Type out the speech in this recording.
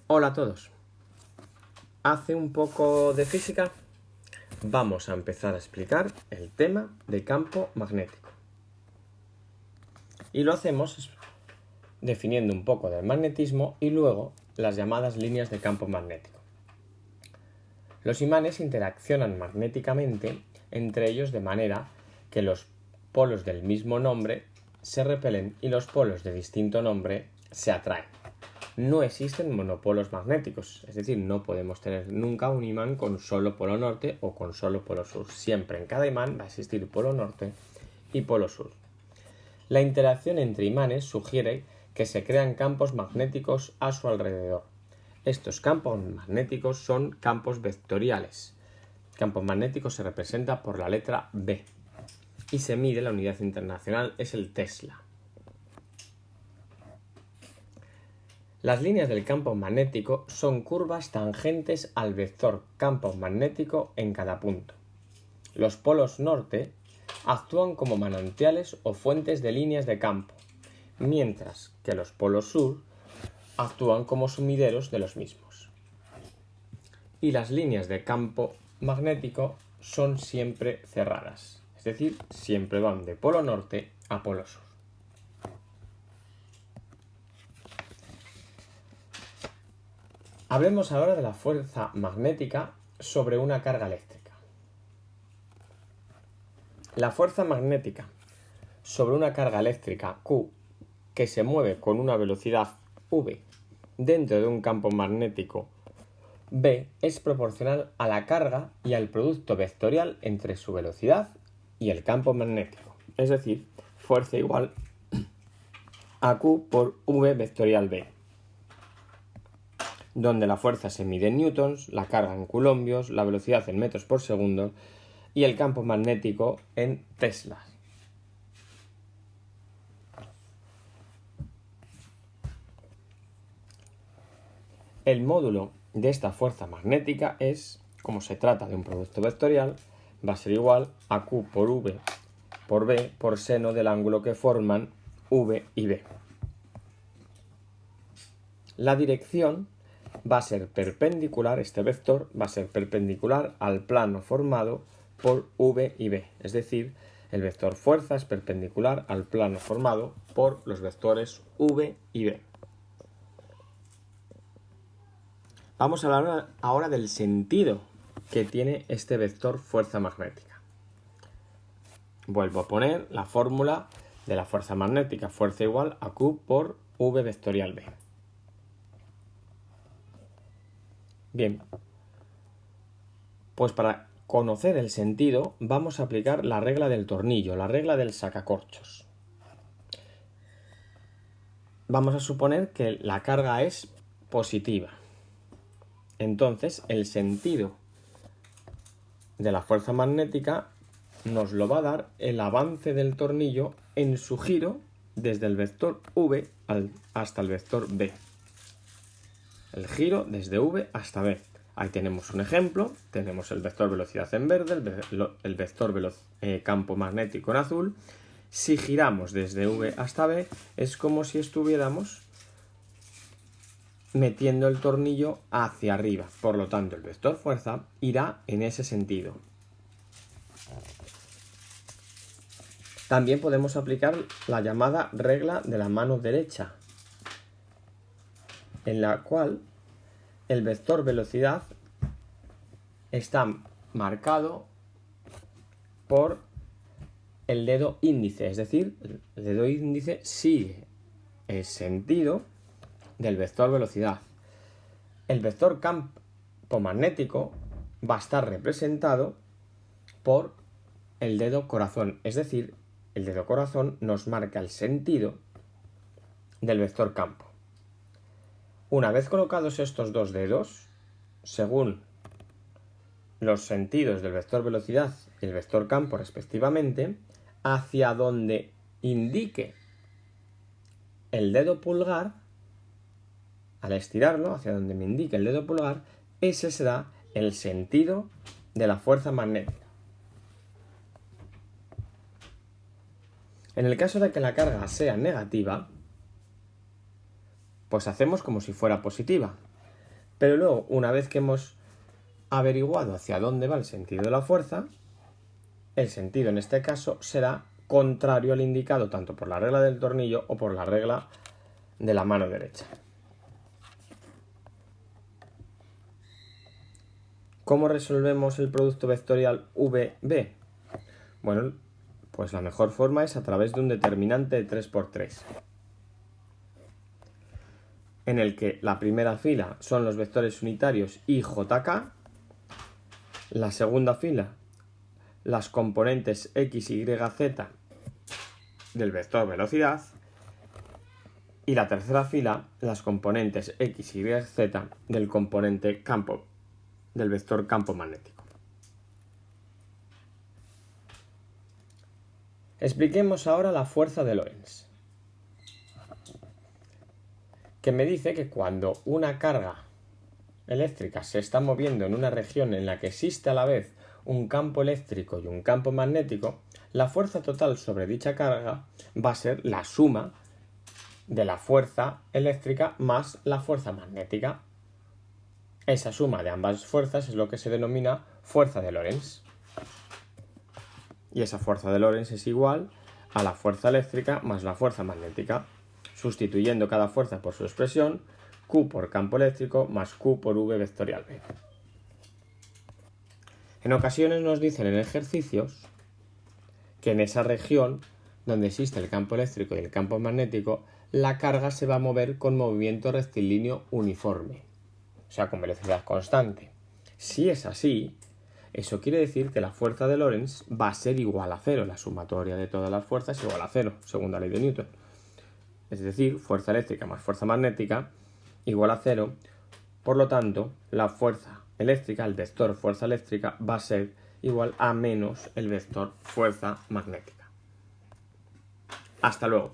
Hola a todos. Hace un poco de física. Vamos a empezar a explicar el tema de campo magnético. Y lo hacemos definiendo un poco del magnetismo y luego las llamadas líneas de campo magnético. Los imanes interaccionan magnéticamente entre ellos de manera que los polos del mismo nombre se repelen y los polos de distinto nombre se atraen. No existen monopolos magnéticos, es decir, no podemos tener nunca un imán con solo polo norte o con solo polo sur. Siempre en cada imán va a existir polo norte y polo sur. La interacción entre imanes sugiere que se crean campos magnéticos a su alrededor. Estos campos magnéticos son campos vectoriales. Campo magnético se representa por la letra B y se mide, la unidad internacional es el Tesla. Las líneas del campo magnético son curvas tangentes al vector campo magnético en cada punto. Los polos norte actúan como manantiales o fuentes de líneas de campo, mientras que los polos sur actúan como sumideros de los mismos. Y las líneas de campo magnético son siempre cerradas, es decir, siempre van de polo norte a polo sur. Hablemos ahora de la fuerza magnética sobre una carga eléctrica. La fuerza magnética sobre una carga eléctrica Q que se mueve con una velocidad v dentro de un campo magnético B es proporcional a la carga y al producto vectorial entre su velocidad y el campo magnético, es decir, fuerza igual a Q por V vectorial B, donde la fuerza se mide en newtons, la carga en coulombios, la velocidad en metros por segundo y el campo magnético en teslas. El módulo de esta fuerza magnética es, como se trata de un producto vectorial, va a ser igual a Q por V por B por seno del ángulo que forman V y B. La dirección va a ser perpendicular, este vector va a ser perpendicular al plano formado por V y B, es decir, el vector fuerza es perpendicular al plano formado por los vectores V y B. Vamos a hablar ahora del sentido que tiene este vector fuerza magnética. Vuelvo a poner la fórmula de la fuerza magnética, fuerza igual a Q por V vectorial B. Bien, pues para conocer el sentido vamos a aplicar la regla del tornillo, la regla del sacacorchos. Vamos a suponer que la carga es positiva. Entonces el sentido de la fuerza magnética nos lo va a dar el avance del tornillo en su giro desde el vector V hasta el vector B. El giro desde V hasta B. Ahí tenemos un ejemplo, tenemos el vector velocidad en verde, el vector campo magnético en azul. Si giramos desde V hasta B es como si estuviéramos metiendo el tornillo hacia arriba. Por lo tanto, el vector fuerza irá en ese sentido. También podemos aplicar la llamada regla de la mano derecha, en la cual el vector velocidad está marcado por el dedo índice, es decir, el dedo índice sigue el sentido del vector velocidad. El vector campo magnético va a estar representado por el dedo corazón, es decir, el dedo corazón nos marca el sentido del vector campo. Una vez colocados estos dos dedos, según los sentidos del vector velocidad y el vector campo respectivamente, hacia donde indique el dedo pulgar, al estirarlo, hacia donde me indique el dedo pulgar, ese será el sentido de la fuerza magnética. En el caso de que la carga sea negativa, pues hacemos como si fuera positiva. Pero luego, una vez que hemos averiguado hacia dónde va el sentido de la fuerza, el sentido en este caso será contrario al indicado tanto por la regla del tornillo o por la regla de la mano derecha. ¿Cómo resolvemos el producto vectorial VB? Bueno, pues la mejor forma es a través de un determinante de 3×3, en el que la primera fila son los vectores unitarios I, J, K, la segunda fila las componentes X, Y, Z del vector velocidad y la tercera fila las componentes X, Y, Z del componente campo, del vector campo magnético. Expliquemos ahora la fuerza de Lorentz, que me dice que cuando una carga eléctrica se está moviendo en una región en la que existe a la vez un campo eléctrico y un campo magnético, la fuerza total sobre dicha carga va a ser la suma de la fuerza eléctrica más la fuerza magnética. Esa suma de ambas fuerzas es lo que se denomina fuerza de Lorentz. Y esa fuerza de Lorentz es igual a la fuerza eléctrica más la fuerza magnética, sustituyendo cada fuerza por su expresión, Q por campo eléctrico más Q por V vectorial B. En ocasiones nos dicen en ejercicios que en esa región donde existe el campo eléctrico y el campo magnético, la carga se va a mover con movimiento rectilíneo uniforme, o sea, con velocidad constante. Si es así, eso quiere decir que la fuerza de Lorentz va a ser igual a cero, la sumatoria de todas las fuerzas es igual a cero, segunda ley de Newton. Es decir, fuerza eléctrica más fuerza magnética igual a cero, por lo tanto, la fuerza eléctrica, el vector fuerza eléctrica, va a ser igual a menos el vector fuerza magnética. Hasta luego.